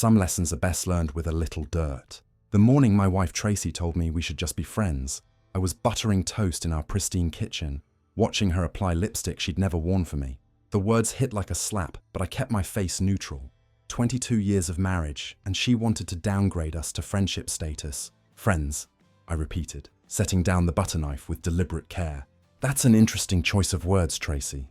Some lessons are best learned with a little dirt. The morning my wife Tracy told me we should just be friends, I was buttering toast in our pristine kitchen, watching her apply lipstick she'd never worn for me. The words hit like a slap, but I kept my face neutral. 22 years of marriage, and she wanted to downgrade us to friendship status. Friends, I repeated, setting down the butter knife with deliberate care. That's an interesting choice of words, Tracy.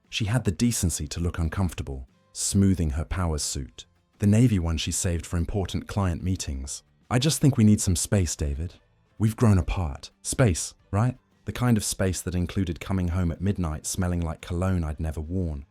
She had the decency to look uncomfortable, smoothing her powers suit. The navy one she saved for important client meetings. I just think we need some space, David. We've grown apart. Space, right? The kind of space that included coming home at midnight smelling like cologne I'd never worn,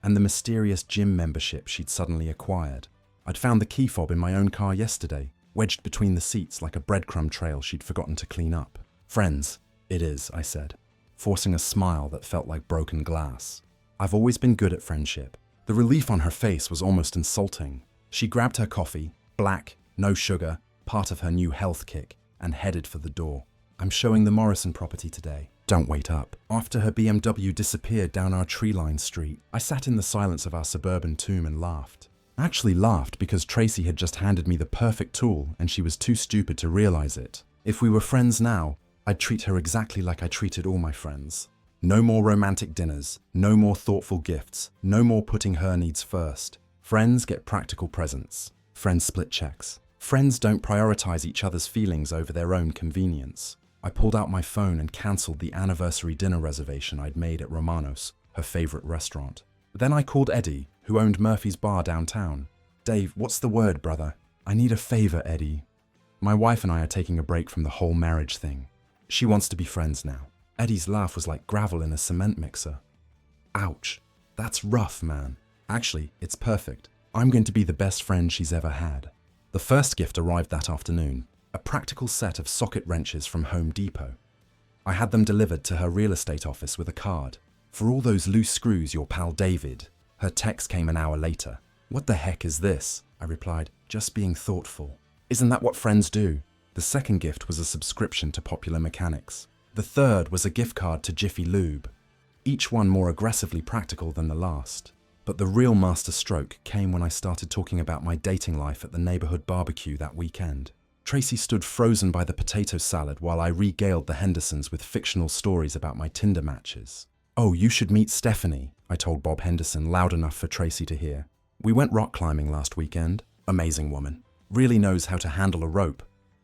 and the mysterious gym membership she'd suddenly acquired. I'd found the key fob in my own car yesterday, wedged between the seats like a breadcrumb trail she'd forgotten to clean up. Friends, it is, I said, forcing a smile that felt like broken glass. I've always been good at friendship. The relief on her face was almost insulting. She grabbed her coffee, black, no sugar, part of her new health kick, and headed for the door. I'm showing the Morrison property today. Don't wait up. After her BMW disappeared down our tree-lined street, I sat in the silence of our suburban tomb and laughed. I actually laughed because Tracy had just handed me the perfect tool and she was too stupid to realize it. If we were friends now, I'd treat her exactly like I treated all my friends. No more romantic dinners, no more thoughtful gifts, no more putting her needs first. Friends get practical presents. Friends split checks. Friends don't prioritize each other's feelings over their own convenience. I pulled out my phone and cancelled the anniversary dinner reservation I'd made at Romano's, her favorite restaurant. Then I called Eddie, who owned Murphy's Bar downtown. Dave, what's the word, brother? I need a favor, Eddie. My wife and I are taking a break from the whole marriage thing. She wants to be friends now. Eddie's laugh was like gravel in a cement mixer. Ouch. That's rough, man. Actually, it's perfect. I'm going to be the best friend she's ever had. The first gift arrived that afternoon. A practical set of socket wrenches from Home Depot. I had them delivered to her real estate office with a card. For all those loose screws, your pal David. Her text came an hour later. What the heck is this? I replied, just being thoughtful. Isn't that what friends do? The second gift was a subscription to Popular Mechanics. The third was a gift card to Jiffy Lube. Each one more aggressively practical than the last. But the real master stroke came when I started talking about my dating life at the neighborhood barbecue that weekend. Tracy stood frozen by the potato salad while I regaled the Hendersons with fictional stories about my Tinder matches. Oh, you should meet Stephanie, I told Bob Henderson loud enough for Tracy to hear. We went rock climbing last weekend. Amazing woman. Really knows how to handle a rope.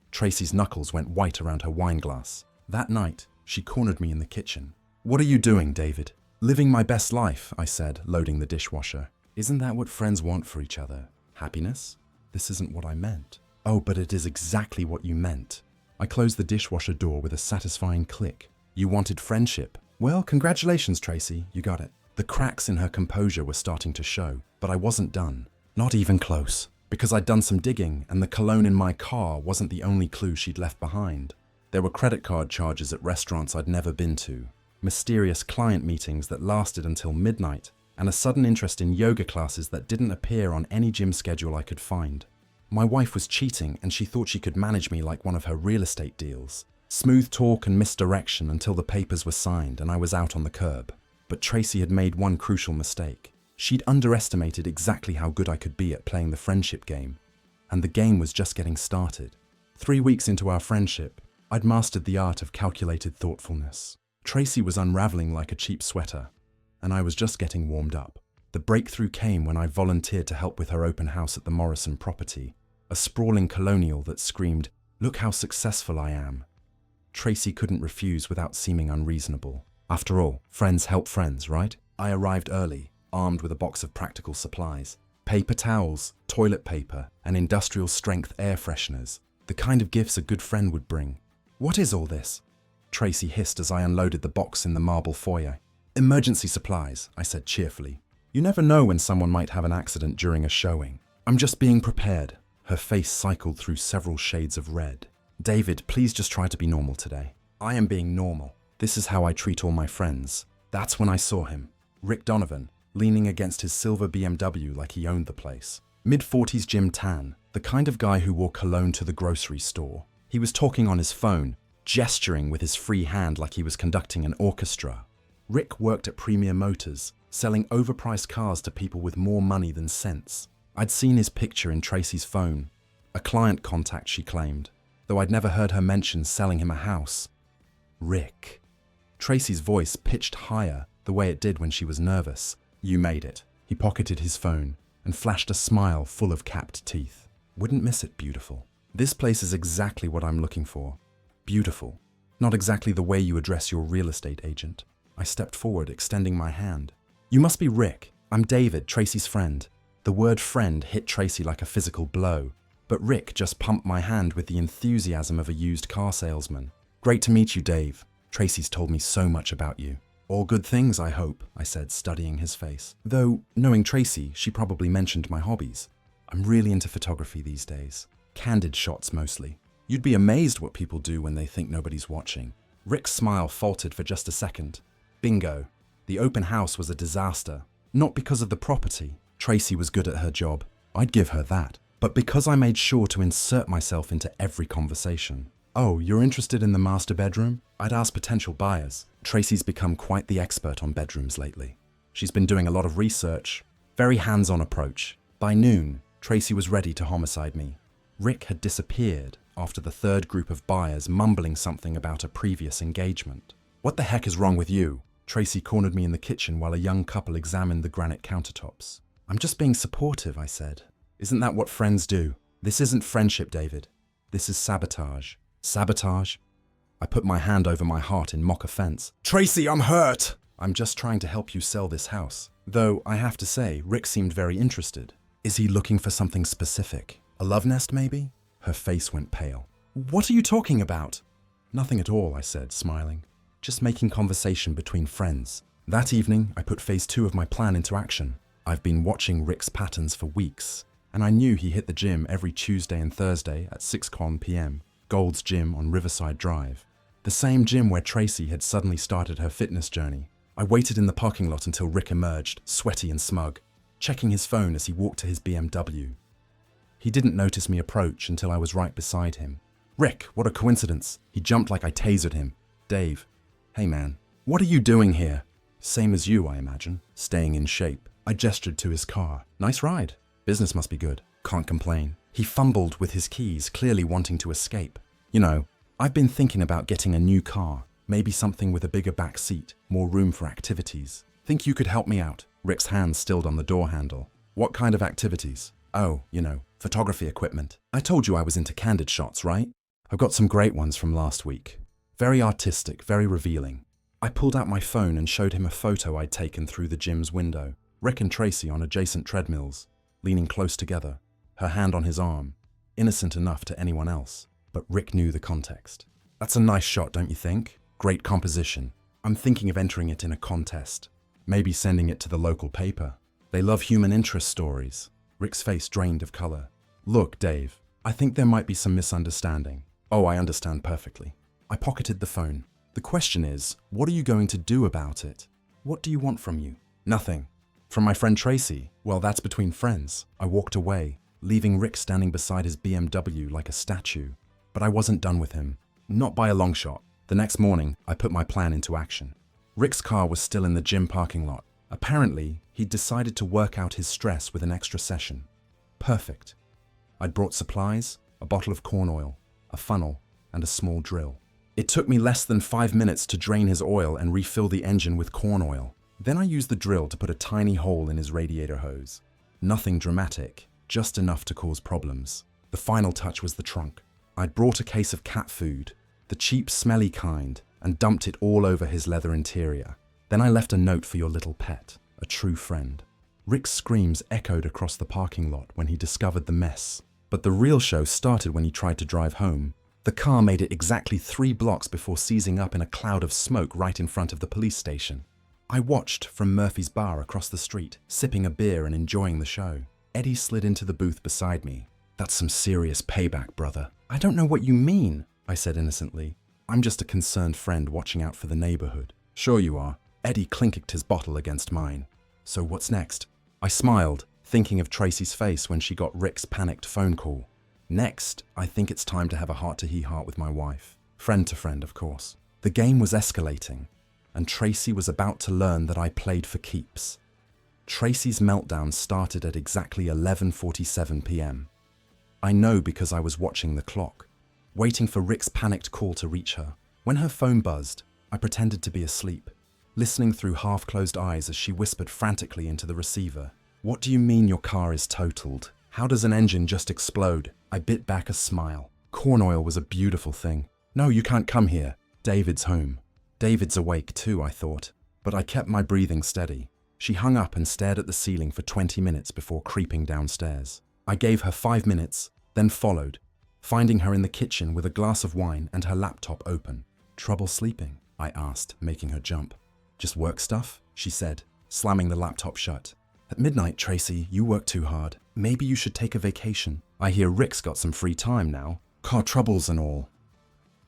Tracy's knuckles went white around her wine glass. That night, she cornered me in the kitchen. What are you doing, David? Living my best life, I said, loading the dishwasher. Isn't that what friends want for each other? Happiness? This isn't what I meant. Oh, but it is exactly what you meant. I closed the dishwasher door with a satisfying click. You wanted friendship. Well, congratulations, Tracy, you got it. The cracks in her composure were starting to show, but I wasn't done. Not even close. Because I'd done some digging, and the cologne in my car wasn't the only clue she'd left behind. There were credit card charges at restaurants I'd never been to, mysterious client meetings that lasted until midnight, and a sudden interest in yoga classes that didn't appear on any gym schedule I could find. My wife was cheating, and she thought she could manage me like one of her real estate deals. Smooth talk and misdirection until the papers were signed and I was out on the curb. But Tracy had made one crucial mistake. She'd underestimated exactly how good I could be at playing the friendship game. And the game was just getting started. 3 weeks into our friendship, I'd mastered the art of calculated thoughtfulness. Tracy was unraveling like a cheap sweater, and I was just getting warmed up. The breakthrough came when I volunteered to help with her open house at the Morrison property, a sprawling colonial that screamed, "Look how successful I am." Tracy couldn't refuse without seeming unreasonable. After all, friends help friends, right? I arrived early, armed with a box of practical supplies. Paper towels, toilet paper, and industrial-strength air fresheners, the kind of gifts a good friend would bring. What is all this? Tracy hissed as I unloaded the box in the marble foyer. Emergency supplies, I said cheerfully. You never know when someone might have an accident during a showing. I'm just being prepared. Her face cycled through several shades of red. David, please just try to be normal today. I am being normal. This is how I treat all my friends. That's when I saw him. Rick Donovan, leaning against his silver BMW like he owned the place. Mid-40s gym tan, the kind of guy who wore cologne to the grocery store. He was talking on his phone, gesturing with his free hand like he was conducting an orchestra. Rick worked at Premier Motors, selling overpriced cars to people with more money than sense. I'd seen his picture in Tracy's phone, a client contact she claimed, though I'd never heard her mention selling him a house. Rick. Tracy's voice pitched higher, the way it did when she was nervous. You made it. He pocketed his phone and flashed a smile full of capped teeth. Wouldn't miss it, beautiful. This place is exactly what I'm looking for. Beautiful. Not exactly the way you address your real estate agent. I stepped forward, extending my hand. You must be Rick. I'm David, Tracy's friend. The word friend hit Tracy like a physical blow, but Rick just pumped my hand with the enthusiasm of a used car salesman. Great to meet you, Dave. Tracy's told me so much about you. All good things, I hope, I said, studying his face. Though, knowing Tracy, she probably mentioned my hobbies. I'm really into photography these days. Candid shots mostly. You'd be amazed what people do when they think nobody's watching. Rick's smile faltered for just a second. Bingo. The open house was a disaster. Not because of the property. Tracy was good at her job. I'd give her that. But because I made sure to insert myself into every conversation. Oh, you're interested in the master bedroom? I'd ask potential buyers. Tracy's become quite the expert on bedrooms lately. She's been doing a lot of research. Very hands-on approach. By noon, Tracy was ready to homicide me. Rick had disappeared after the third group of buyers mumbling something about a previous engagement. What the heck is wrong with you? Tracy cornered me in the kitchen while a young couple examined the granite countertops. I'm just being supportive, I said. Isn't that what friends do? This isn't friendship, David. This is sabotage. Sabotage? I put my hand over my heart in mock offense. Tracy, I'm hurt! I'm just trying to help you sell this house. Though, I have to say, Rick seemed very interested. Is he looking for something specific? A love nest, maybe? Her face went pale. What are you talking about? Nothing at all, I said, smiling. Just making conversation between friends. That evening, I put phase 2 of my plan into action. I've been watching Rick's patterns for weeks, and I knew he hit the gym every Tuesday and Thursday at 6 p.m. Gold's Gym on Riverside Drive. The same gym where Tracy had suddenly started her fitness journey. I waited in the parking lot until Rick emerged, sweaty and smug, checking his phone as he walked to his BMW. He didn't notice me approach until I was right beside him. Rick, what a coincidence. He jumped like I tasered him. Dave. Hey man, what are you doing here? Same as you, I imagine. Staying in shape. I gestured to his car. Nice ride. Business must be good. Can't complain. He fumbled with his keys, clearly wanting to escape. You know, I've been thinking about getting a new car. Maybe something with a bigger back seat, more room for activities. Think you could help me out? Rick's hand stilled on the door handle. What kind of activities? Oh, you know, photography equipment. I told you I was into candid shots, right? I've got some great ones from last week. Very artistic, very revealing. I pulled out my phone and showed him a photo I'd taken through the gym's window. Rick and Tracy on adjacent treadmills, leaning close together, her hand on his arm, innocent enough to anyone else. But Rick knew the context. That's a nice shot, don't you think? Great composition. I'm thinking of entering it in a contest. Maybe sending it to the local paper. They love human interest stories. Rick's face drained of color. Look, Dave, I think there might be some misunderstanding. Oh, I understand perfectly. I pocketed the phone. The question is, what are you going to do about it? What do you want from you? Nothing. From my friend Tracy? Well, that's between friends. I walked away, leaving Rick standing beside his BMW like a statue. But I wasn't done with him. Not by a long shot. The next morning, I put my plan into action. Rick's car was still in the gym parking lot. Apparently, he'd decided to work out his stress with an extra session. Perfect. I'd brought supplies, a bottle of corn oil, a funnel, and a small drill. It took me less than 5 minutes to drain his oil and refill the engine with corn oil. Then I used the drill to put a tiny hole in his radiator hose. Nothing dramatic, just enough to cause problems. The final touch was the trunk. I'd brought a case of cat food, the cheap, smelly kind, and dumped it all over his leather interior. Then I left a note for your little pet, a true friend. Rick's screams echoed across the parking lot when he discovered the mess. But the real show started when he tried to drive home. The car made it exactly 3 blocks before seizing up in a cloud of smoke right in front of the police station. I watched from Murphy's bar across the street, sipping a beer and enjoying the show. Eddie slid into the booth beside me. That's some serious payback, brother. I don't know what you mean, I said innocently. I'm just a concerned friend watching out for the neighborhood. Sure you are. Eddie clinked his bottle against mine. So what's next? I smiled, thinking of Tracy's face when she got Rick's panicked phone call. Next, I think it's time to have a heart-to-heart with my wife. Friend to friend, of course. The game was escalating, and Tracy was about to learn that I played for keeps. Tracy's meltdown started at exactly 11:47 p.m. I know because I was watching the clock, waiting for Rick's panicked call to reach her. When her phone buzzed, I pretended to be asleep, listening through half-closed eyes as she whispered frantically into the receiver. "What do you mean your car is totaled? How does an engine just explode?" I bit back a smile. Corn oil was a beautiful thing. "No, you can't come here. David's home." David's awake too, I thought, but I kept my breathing steady. She hung up and stared at the ceiling for 20 minutes before creeping downstairs. I gave her 5 minutes, then followed, finding her in the kitchen with a glass of wine and her laptop open. "Trouble sleeping?" I asked, making her jump. "Just work stuff?" she said, slamming the laptop shut. "At midnight, Tracy, you work too hard. Maybe you should take a vacation. I hear Rick's got some free time now. Car troubles and all."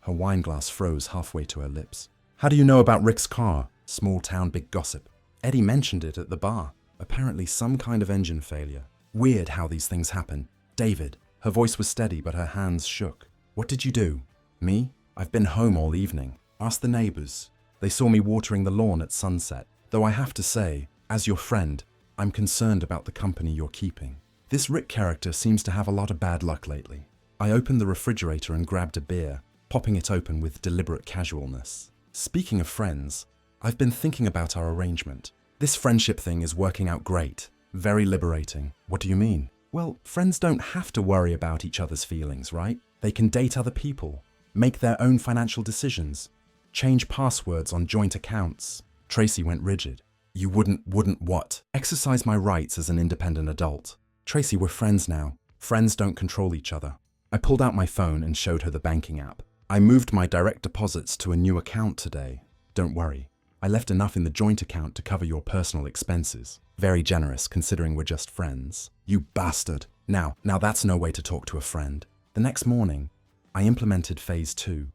Her wine glass froze halfway to her lips. "How do you know about Rick's car?" Small town big gossip. "Eddie mentioned it at the bar. Apparently some kind of engine failure. Weird how these things happen. David." Her voice was steady, but her hands shook. "What did you do?" "Me? I've been home all evening. Ask the neighbors. They saw me watering the lawn at sunset. Though I have to say, as your friend, I'm concerned about the company you're keeping. This Rick character seems to have a lot of bad luck lately." I opened the refrigerator and grabbed a beer, popping it open with deliberate casualness. "Speaking of friends, I've been thinking about our arrangement. This friendship thing is working out great. Very liberating." "What do you mean?" "Well, friends don't have to worry about each other's feelings, right? They can date other people, make their own financial decisions, change passwords on joint accounts." Tracy went rigid. "You wouldn't what?" "Exercise my rights as an independent adult. Tracy, we're friends now. Friends don't control each other." I pulled out my phone and showed her the banking app. "I moved my direct deposits to a new account today. Don't worry. I left enough in the joint account to cover your personal expenses. Very generous considering we're just friends." "You bastard." Now that's no way to talk to a friend." The next morning, I implemented phase 2.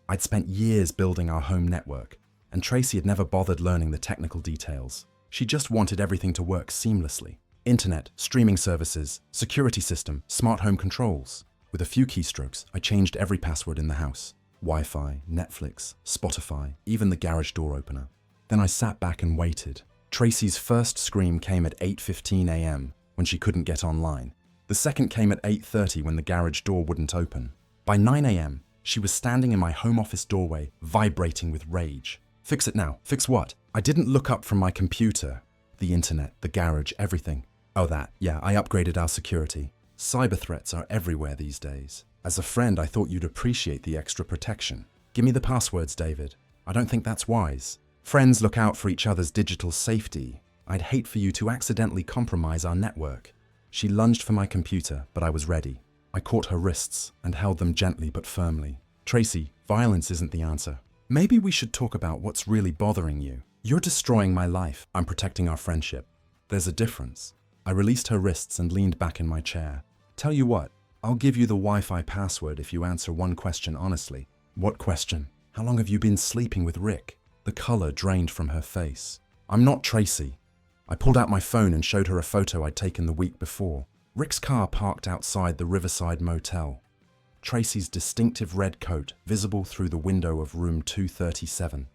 I'd spent years building our home network, and Tracy had never bothered learning the technical details. She just wanted everything to work seamlessly. Internet, streaming services, security system, smart home controls. With a few keystrokes, I changed every password in the house. Wi-Fi, Netflix, Spotify, even the garage door opener. Then I sat back and waited. Tracy's first scream came at 8:15 a.m. when she couldn't get online. The second came at 8:30 when the garage door wouldn't open. By 9 a.m., she was standing in my home office doorway, vibrating with rage. "Fix it now." "Fix what?" I didn't look up from my computer. The internet, the garage, everything. "Oh, that. Yeah, I upgraded our security. Cyber threats are everywhere these days. As a friend, I thought you'd appreciate the extra protection. Give me the passwords, David." "I don't think that's wise. Friends look out for each other's digital safety. I'd hate for you to accidentally compromise our network." She lunged for my computer, but I was ready. I caught her wrists and held them gently but firmly. "Tracy, violence isn't the answer. Maybe we should talk about what's really bothering you. You're destroying my life. I'm protecting our friendship. There's a difference." I released her wrists and leaned back in my chair. "Tell you what, I'll give you the Wi-Fi password if you answer one question honestly." "What question?" "How long have you been sleeping with Rick?" The color drained from her face. "I'm not Tracy." I pulled out my phone and showed her a photo I'd taken the week before. Rick's car parked outside the Riverside Motel. Tracy's distinctive red coat visible through the window of room 237.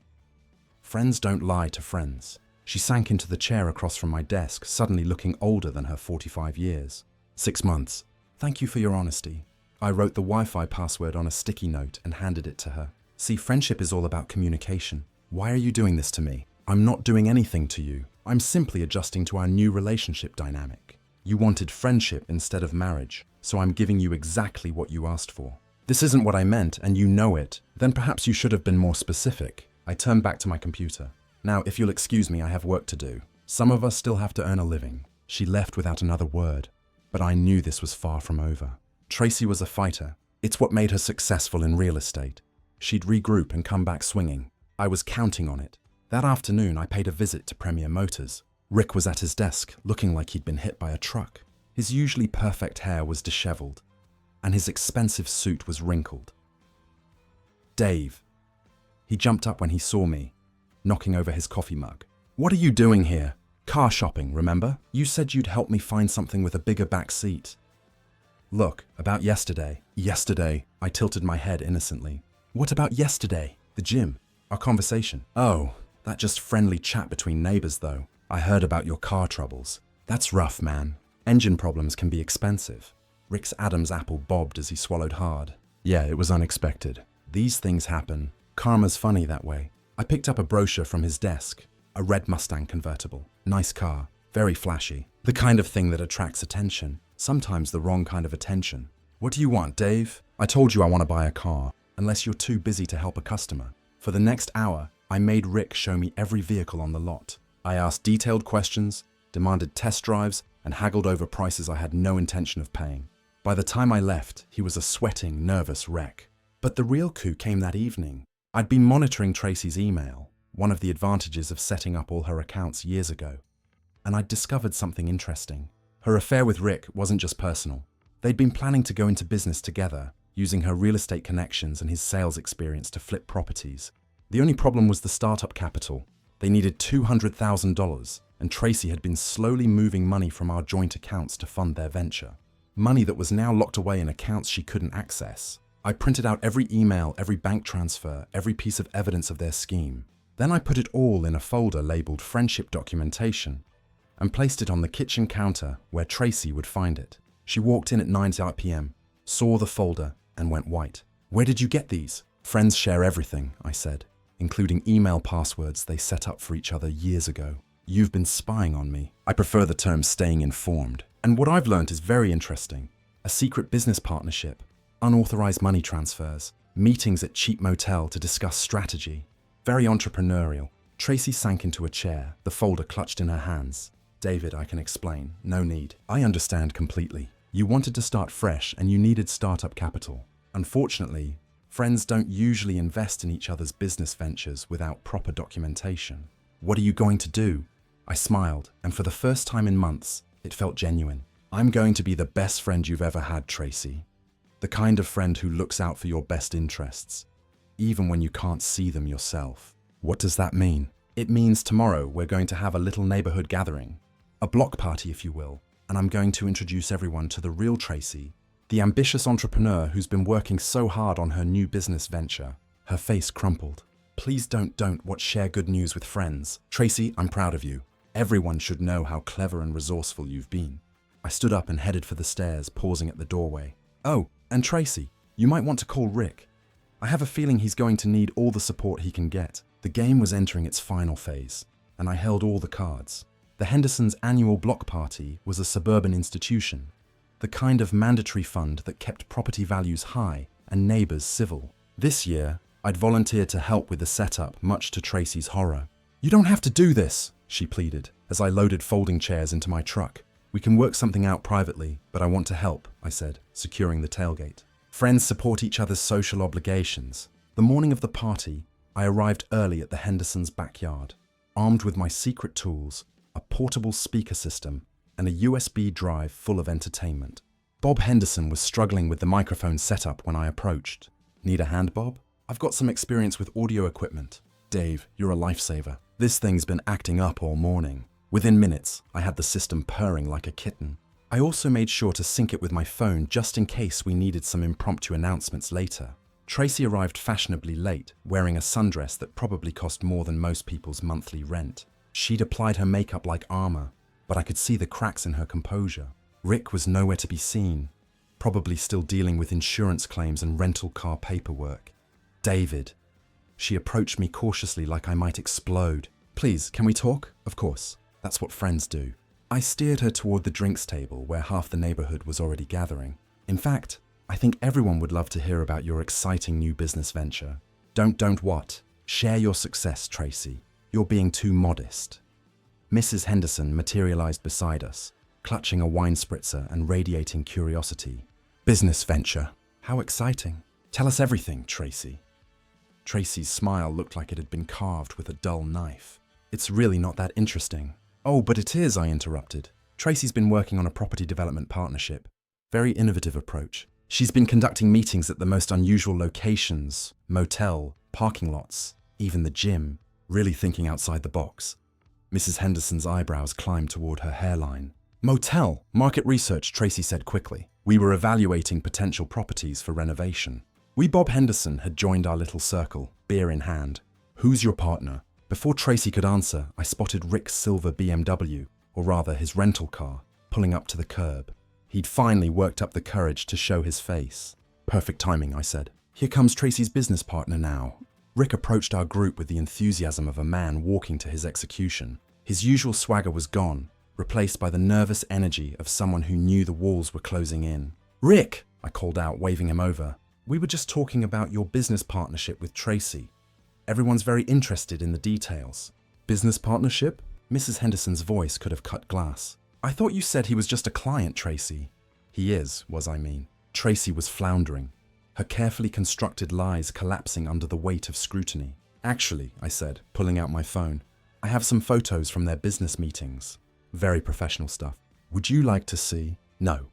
Friends don't lie to friends. She sank into the chair across from my desk, suddenly looking older than her 45 years. 6 months. "Thank you for your honesty." I wrote the Wi-Fi password on a sticky note and handed it to her. "See, friendship is all about communication. Why are you doing this to me?" "I'm not doing anything to you. I'm simply adjusting to our new relationship dynamic. You wanted friendship instead of marriage, so I'm giving you exactly what you asked for." "This isn't what I meant, and you know it. Then perhaps you should have been more specific." I turned back to my computer. "Now, if you'll excuse me, I have work to do. Some of us still have to earn a living." She left without another word, but I knew this was far from over. Tracy was a fighter. It's what made her successful in real estate. She'd regroup and come back swinging. I was counting on it. That afternoon, I paid a visit to Premier Motors. Rick was at his desk, looking like he'd been hit by a truck. His usually perfect hair was disheveled, and his expensive suit was wrinkled. "Dave." He jumped up when he saw me, knocking over his coffee mug. "What are you doing here? Car shopping, remember? You said you'd help me find something with a bigger back seat." "Look, about yesterday." "Yesterday?" I tilted my head innocently. "What about yesterday? The gym? Our conversation?" "Oh, that just friendly chat between neighbors, though. I heard about your car troubles. That's rough, man. Engine problems can be expensive. Rick's Adam's apple bobbed as he swallowed hard. Yeah, it was unexpected. These things happen. Karma's funny that way. I picked up a brochure from his desk. A red Mustang convertible. Nice car. Very flashy. The kind of thing that attracts attention. Sometimes the wrong kind of attention. What do you want, Dave? I told you I want to buy a car, unless you're too busy to help a customer. For the next hour, I made Rick show me every vehicle on the lot. I asked detailed questions, demanded test drives, and haggled over prices I had no intention of paying. By the time I left, he was a sweating, nervous wreck. But the real coup came that evening. I'd been monitoring Tracy's email, one of the advantages of setting up all her accounts years ago. And I'd discovered something interesting. Her affair with Rick wasn't just personal. They'd been planning to go into business together, using her real estate connections and his sales experience to flip properties. The only problem was the startup capital. They needed $200,000, and Tracy had been slowly moving money from our joint accounts to fund their venture. Money that was now locked away in accounts she couldn't access. I printed out every email, every bank transfer, every piece of evidence of their scheme. Then I put it all in a folder labeled Friendship Documentation and placed it on the kitchen counter where Tracy would find it. She walked in at 9 p.m., saw the folder, and went white. Where did you get these? Friends share everything, I said, including email passwords they set up for each other years ago. You've been spying on me. I prefer the term staying informed. And what I've learned is very interesting. A secret business partnership, unauthorized money transfers, meetings at cheap motel to discuss strategy. Very entrepreneurial. Tracy sank into a chair, the folder clutched in her hands. David, I can explain. No need. I understand completely. You wanted to start fresh and you needed startup capital. Unfortunately, friends don't usually invest in each other's business ventures without proper documentation. What are you going to do? I smiled, and for the first time in months, it felt genuine. I'm going to be the best friend you've ever had, Tracy. The kind of friend who looks out for your best interests, even when you can't see them yourself. What does that mean? It means tomorrow we're going to have a little neighborhood gathering. A block party, if you will. And I'm going to introduce everyone to the real Tracy, the ambitious entrepreneur who's been working so hard on her new business venture. Her face crumpled. Please don't share good news with friends. Tracy, I'm proud of you. Everyone should know how clever and resourceful you've been. I stood up and headed for the stairs, pausing at the doorway. Oh, and Tracy, you might want to call Rick. I have a feeling he's going to need all the support he can get. The game was entering its final phase, and I held all the cards. The Hendersons' annual block party was a suburban institution, the kind of mandatory fund that kept property values high and neighbors civil. This year, I'd volunteered to help with the setup, much to Tracy's horror. You don't have to do this, she pleaded, as I loaded folding chairs into my truck. We can work something out privately, but I want to help, I said, securing the tailgate. Friends support each other's social obligations. The morning of the party, I arrived early at the Hendersons' backyard, armed with my secret tools, a portable speaker system, and a USB drive full of entertainment. Bob Henderson was struggling with the microphone setup when I approached. Need a hand, Bob? I've got some experience with audio equipment. Dave, you're a lifesaver. This thing's been acting up all morning. Within minutes, I had the system purring like a kitten. I also made sure to sync it with my phone just in case we needed some impromptu announcements later. Tracy arrived fashionably late, wearing a sundress that probably cost more than most people's monthly rent. She'd applied her makeup like armor, but I could see the cracks in her composure. Rick was nowhere to be seen, probably still dealing with insurance claims and rental car paperwork. David. She approached me cautiously like I might explode. Please, can we talk? Of course. That's what friends do. I steered her toward the drinks table where half the neighborhood was already gathering. In fact, I think everyone would love to hear about your exciting new business venture. Don't what? Share your success, Tracy. You're being too modest. Mrs. Henderson materialized beside us, clutching a wine spritzer and radiating curiosity. Business venture. How exciting. Tell us everything, Tracy. Tracy's smile looked like it had been carved with a dull knife. It's really not that interesting. Oh, but it is, I interrupted. Tracy's been working on a property development partnership. Very innovative approach. She's been conducting meetings at the most unusual locations, motel, parking lots, even the gym, really thinking outside the box. Mrs. Henderson's eyebrows climbed toward her hairline. Motel, market research, Tracy said quickly. We were evaluating potential properties for renovation. We Bob Henderson had joined our little circle, beer in hand. Who's your partner? Before Tracy could answer, I spotted Rick's silver BMW, or rather his rental car, pulling up to the curb. He'd finally worked up the courage to show his face. Perfect timing, I said. Here comes Tracy's business partner now. Rick approached our group with the enthusiasm of a man walking to his execution. His usual swagger was gone, replaced by the nervous energy of someone who knew the walls were closing in. Rick, I called out, waving him over. We were just talking about your business partnership with Tracy. Everyone's very interested in the details. Business partnership? Mrs. Henderson's voice could have cut glass. I thought you said he was just a client, Tracy. He is, I mean. Tracy was floundering, her carefully constructed lies collapsing under the weight of scrutiny. Actually, I said, pulling out my phone, I have some photos from their business meetings. Very professional stuff. Would you like to see? No.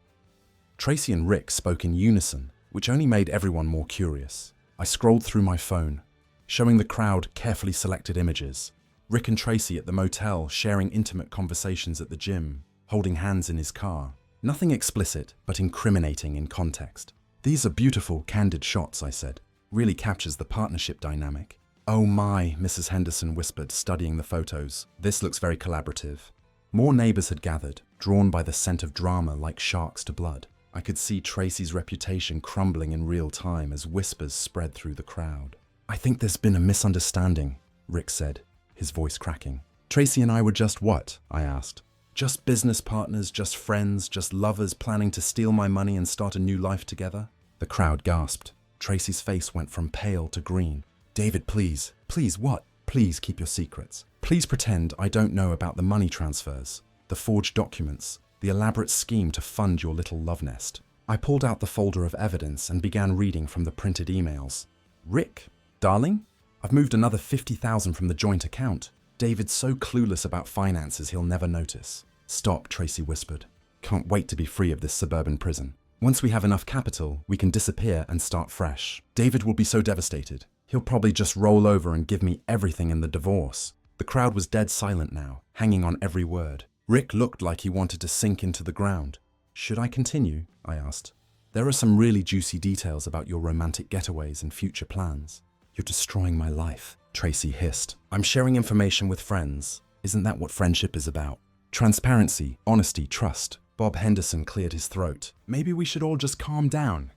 Tracy and Rick spoke in unison, which only made everyone more curious. I scrolled through my phone, showing the crowd carefully selected images. Rick and Tracy at the motel sharing intimate conversations at the gym, holding hands in his car. Nothing explicit, but incriminating in context. These are beautiful, candid shots, I said. Really captures the partnership dynamic. Oh my, Mrs. Henderson whispered, studying the photos. This looks very collaborative. More neighbors had gathered, drawn by the scent of drama like sharks to blood. I could see Tracy's reputation crumbling in real time as whispers spread through the crowd. I think there's been a misunderstanding, Rick said, his voice cracking. Tracy and I were just what? I asked. Just business partners, just friends, just lovers planning to steal my money and start a new life together? The crowd gasped. Tracy's face went from pale to green. David, please. Please what? Please keep your secrets. Please pretend I don't know about the money transfers, the forged documents, the elaborate scheme to fund your little love nest. I pulled out the folder of evidence and began reading from the printed emails. Rick, darling, I've moved another $50,000 from the joint account. David's so clueless about finances he'll never notice. Stop, Tracy whispered. Can't wait to be free of this suburban prison. Once we have enough capital, we can disappear and start fresh. David will be so devastated. He'll probably just roll over and give me everything in the divorce. The crowd was dead silent now, hanging on every word. Rick looked like he wanted to sink into the ground. Should I continue? I asked. There are some really juicy details about your romantic getaways and future plans. You're destroying my life, Tracy hissed. I'm sharing information with friends. Isn't that what friendship is about? Transparency, honesty, trust. Bob Henderson cleared his throat. Maybe we should all just calm down.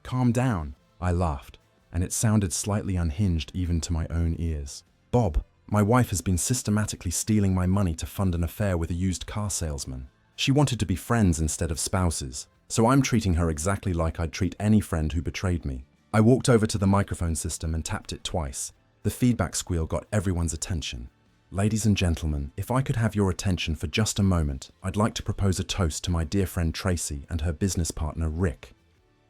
I laughed, and it sounded slightly unhinged even to my own ears. Bob, my wife has been systematically stealing my money to fund an affair with a used car salesman. She wanted to be friends instead of spouses, so I'm treating her exactly like I'd treat any friend who betrayed me. I walked over to the microphone system and tapped it twice. The feedback squeal got everyone's attention. Ladies and gentlemen, if I could have your attention for just a moment, I'd like to propose a toast to my dear friend Tracy and her business partner Rick.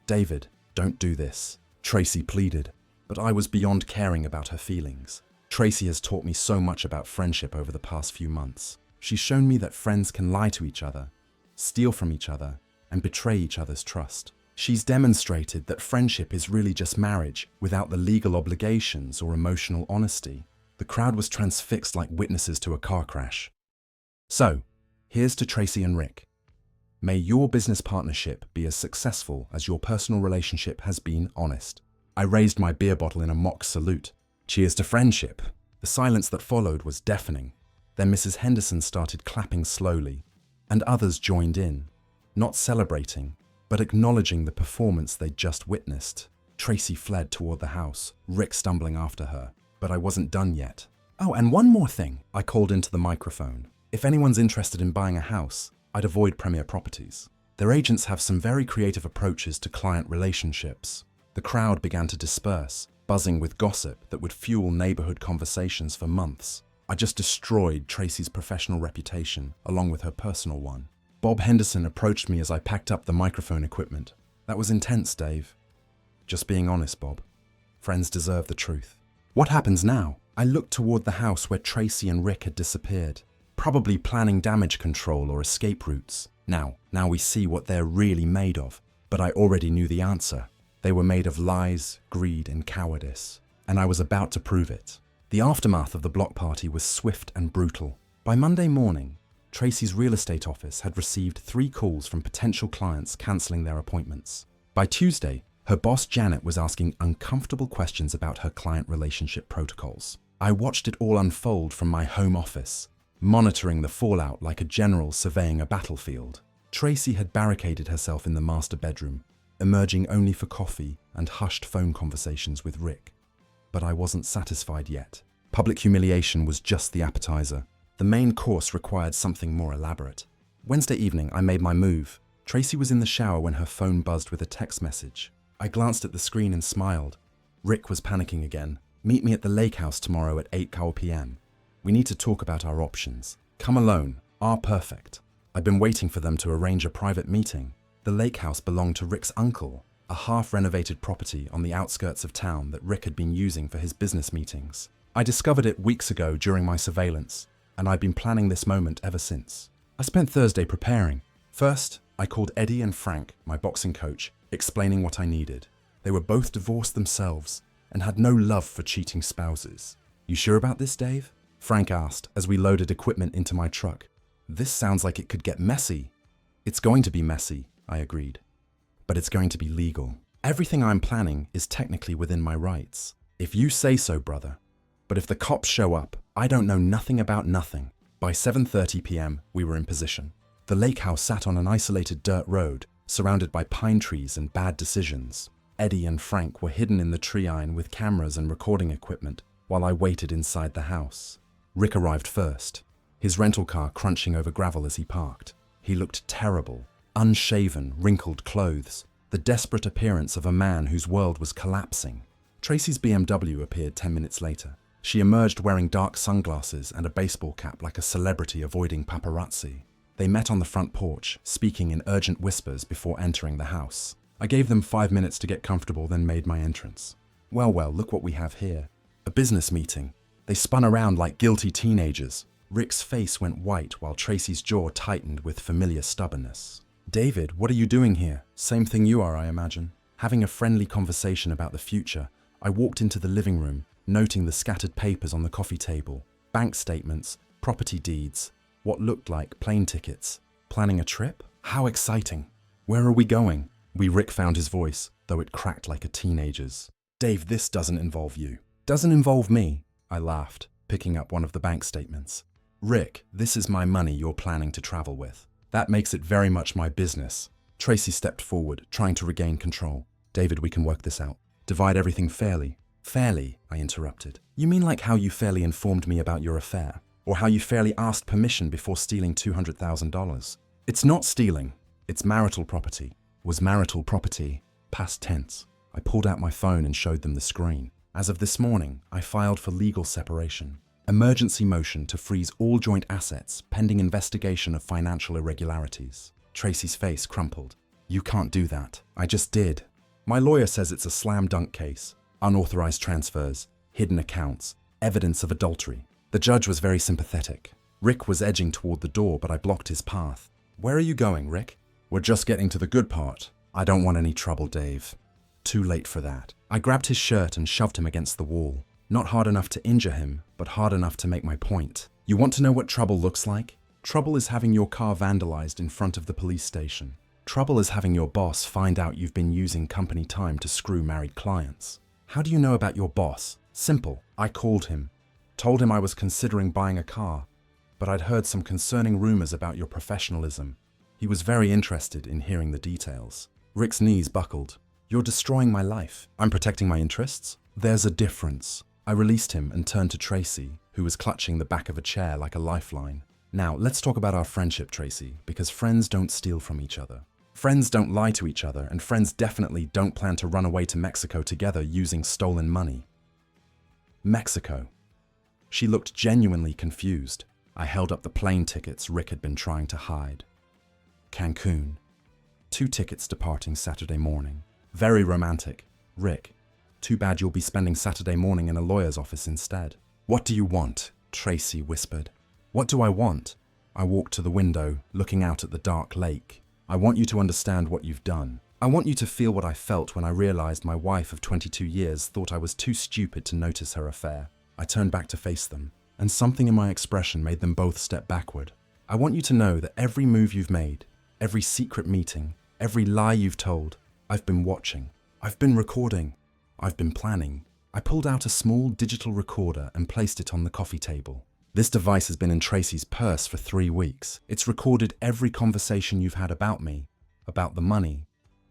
David, don't do this, Tracy pleaded, but I was beyond caring about her feelings. Tracy has taught me so much about friendship over the past few months. She's shown me that friends can lie to each other, steal from each other, and betray each other's trust. She's demonstrated that friendship is really just marriage without the legal obligations or emotional honesty. The crowd was transfixed like witnesses to a car crash. So, here's to Tracy and Rick. May your business partnership be as successful as your personal relationship has been honest. I raised my beer bottle in a mock salute. Cheers to friendship. The silence that followed was deafening. Then Mrs. Henderson started clapping slowly, and others joined in, not celebrating, but acknowledging the performance they'd just witnessed. Tracy fled toward the house, Rick stumbling after her. But I wasn't done yet. Oh, and one more thing, I called into the microphone. If anyone's interested in buying a house, I'd avoid Premier Properties. Their agents have some very creative approaches to client relationships. The crowd began to disperse, buzzing with gossip that would fuel neighborhood conversations for months. I just destroyed Tracy's professional reputation, along with her personal one. Bob Henderson approached me as I packed up the microphone equipment. That was intense, Dave. Just being honest, Bob. Friends deserve the truth. What happens now? I looked toward the house where Tracy and Rick had disappeared, probably planning damage control or escape routes. Now we see what they're really made of. But I already knew the answer. They were made of lies, greed, and cowardice. And I was about to prove it. The aftermath of the block party was swift and brutal. By Monday morning, Tracy's real estate office had received 3 calls from potential clients cancelling their appointments. By Tuesday, her boss Janet was asking uncomfortable questions about her client relationship protocols. I watched it all unfold from my home office, monitoring the fallout like a general surveying a battlefield. Tracy had barricaded herself in the master bedroom, emerging only for coffee and hushed phone conversations with Rick. But I wasn't satisfied yet. Public humiliation was just the appetizer. The main course required something more elaborate. Wednesday evening, I made my move. Tracy was in the shower when her phone buzzed with a text message. I glanced at the screen and smiled. Rick was panicking again. Meet me at the lake house tomorrow at 8 p.m. We need to talk about our options. Come alone. Perfect. I'd been waiting for them to arrange a private meeting. The lake house belonged to Rick's uncle, a half-renovated property on the outskirts of town that Rick had been using for his business meetings. I discovered it weeks ago during my surveillance, and I'd been planning this moment ever since. I spent Thursday preparing. First, I called Eddie and Frank, my boxing coach, explaining what I needed. They were both divorced themselves and had no love for cheating spouses. You sure about this, Dave? Frank asked as we loaded equipment into my truck. This sounds like it could get messy. It's going to be messy, I agreed. But it's going to be legal. Everything I'm planning is technically within my rights. If you say so, brother. But if the cops show up, I don't know nothing about nothing. By 7:30 p.m., we were in position. The lake house sat on an isolated dirt road, surrounded by pine trees and bad decisions. Eddie and Frank were hidden in the tree line with cameras and recording equipment, while I waited inside the house. Rick arrived first, his rental car crunching over gravel as he parked. He looked terrible, unshaven, wrinkled clothes, the desperate appearance of a man whose world was collapsing. Tracy's BMW appeared 10 minutes later. She emerged wearing dark sunglasses and a baseball cap like a celebrity avoiding paparazzi. They met on the front porch, speaking in urgent whispers before entering the house. I gave them 5 minutes to get comfortable, then made my entrance. Well, look what we have here. A business meeting. They spun around like guilty teenagers. Rick's face went white while Tracy's jaw tightened with familiar stubbornness. David, what are you doing here? Same thing you are, I imagine. Having a friendly conversation about the future, I walked into the living room, noting the scattered papers on the coffee table, bank statements, property deeds, what looked like plane tickets. Planning a trip? How exciting. Where are we going? Rick found his voice, though it cracked like a teenager's. Dave, this doesn't involve you. Doesn't involve me, I laughed, picking up one of the bank statements. Rick, this is my money you're planning to travel with. That makes it very much my business. Tracy stepped forward, trying to regain control. David, we can work this out. Divide everything fairly. Fairly, I interrupted. You mean like how you fairly informed me about your affair? Or how you fairly asked permission before stealing $200,000? It's not stealing. It's marital property. Was marital property past tense? I pulled out my phone and showed them the screen. As of this morning, I filed for legal separation. Emergency motion to freeze all joint assets pending investigation of financial irregularities. Tracy's face crumpled. You can't do that. I just did. My lawyer says it's a slam dunk case. Unauthorized transfers, hidden accounts, evidence of adultery. The judge was very sympathetic. Rick was edging toward the door, but I blocked his path. Where are you going, Rick? We're just getting to the good part. I don't want any trouble, Dave. Too late for that. I grabbed his shirt and shoved him against the wall. Not hard enough to injure him, but hard enough to make my point. You want to know what trouble looks like? Trouble is having your car vandalized in front of the police station. Trouble is having your boss find out you've been using company time to screw married clients. How do you know about your boss? Simple. I called him. Told him I was considering buying a car, but I'd heard some concerning rumors about your professionalism. He was very interested in hearing the details. Rick's knees buckled. You're destroying my life. I'm protecting my interests? There's a difference. I released him and turned to Tracy, who was clutching the back of a chair like a lifeline. Now, let's talk about our friendship, Tracy, because friends don't steal from each other. Friends don't lie to each other, and friends definitely don't plan to run away to Mexico together using stolen money. Mexico. She looked genuinely confused. I held up the plane tickets Rick had been trying to hide. Cancun. 2 tickets departing Saturday morning. Very romantic. Rick. Too bad you'll be spending Saturday morning in a lawyer's office instead. What do you want? Tracy whispered. What do I want? I walked to the window, looking out at the dark lake. I want you to understand what you've done. I want you to feel what I felt when I realized my wife of 22 years thought I was too stupid to notice her affair. I turned back to face them, and something in my expression made them both step backward. I want you to know that every move you've made, every secret meeting, every lie you've told, I've been watching. I've been recording. I've been planning. I pulled out a small digital recorder and placed it on the coffee table. This device has been in Tracy's purse for 3 weeks. It's recorded every conversation you've had about me, about the money,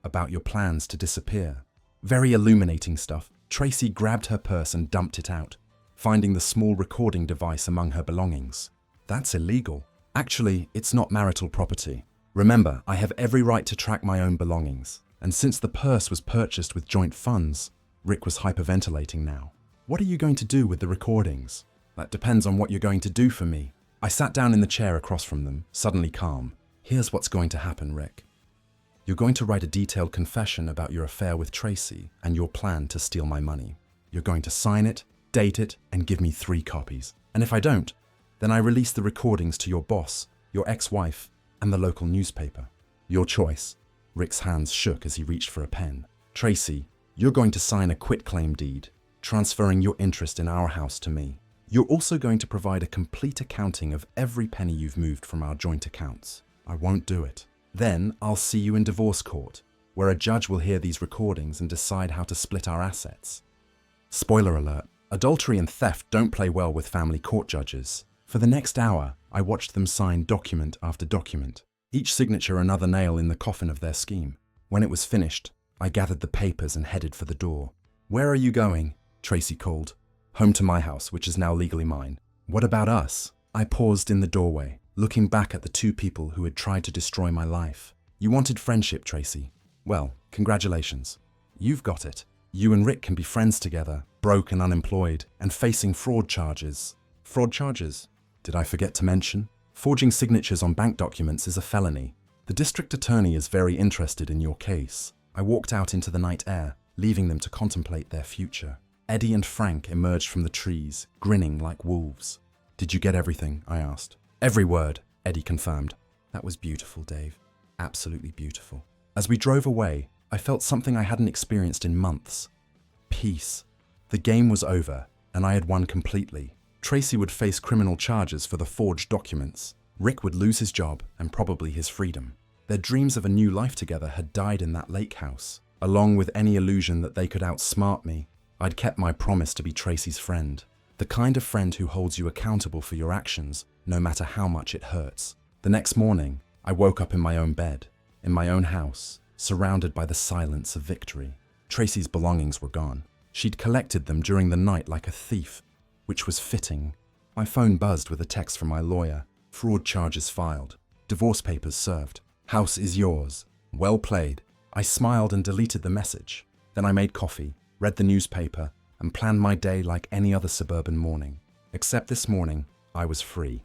about your plans to disappear. Very illuminating stuff. Tracy grabbed her purse and dumped it out, finding the small recording device among her belongings. That's illegal. Actually, it's not marital property. Remember, I have every right to track my own belongings. And since the purse was purchased with joint funds, Rick was hyperventilating now. What are you going to do with the recordings? That depends on what you're going to do for me. I sat down in the chair across from them, suddenly calm. Here's what's going to happen, Rick. You're going to write a detailed confession about your affair with Tracy and your plan to steal my money. You're going to sign it, date it, and give me 3 copies. And if I don't, then I release the recordings to your boss, your ex-wife, and the local newspaper. Your choice. Rick's hands shook as he reached for a pen. Tracy, you're going to sign a quitclaim deed, transferring your interest in our house to me. You're also going to provide a complete accounting of every penny you've moved from our joint accounts. I won't do it. Then I'll see you in divorce court, where a judge will hear these recordings and decide how to split our assets. Spoiler alert, adultery and theft don't play well with family court judges. For the next hour, I watched them sign document after document, each signature another nail in the coffin of their scheme. When it was finished, I gathered the papers and headed for the door. Where are you going? Tracy called. Home to my house, which is now legally mine. What about us? I paused in the doorway, looking back at the 2 people who had tried to destroy my life. You wanted friendship, Tracy. Well, congratulations. You've got it. You and Rick can be friends together, broke and unemployed, and facing fraud charges. Fraud charges? Did I forget to mention? Forging signatures on bank documents is a felony. The district attorney is very interested in your case. I walked out into the night air, leaving them to contemplate their future. Eddie and Frank emerged from the trees, grinning like wolves. Did you get everything? I asked. Every word, Eddie confirmed. That was beautiful, Dave. Absolutely beautiful. As we drove away, I felt something I hadn't experienced in months. Peace. The game was over, and I had won completely. Tracy would face criminal charges for the forged documents. Rick would lose his job and probably his freedom. Their dreams of a new life together had died in that lake house. Along with any illusion that they could outsmart me, I'd kept my promise to be Tracy's friend. The kind of friend who holds you accountable for your actions, no matter how much it hurts. The next morning, I woke up in my own bed, in my own house, surrounded by the silence of victory. Tracy's belongings were gone. She'd collected them during the night like a thief, which was fitting. My phone buzzed with a text from my lawyer. Fraud charges filed. Divorce papers served. House is yours. Well played. I smiled and deleted the message. Then I made coffee, read the newspaper, and planned my day like any other suburban morning. Except this morning, I was free.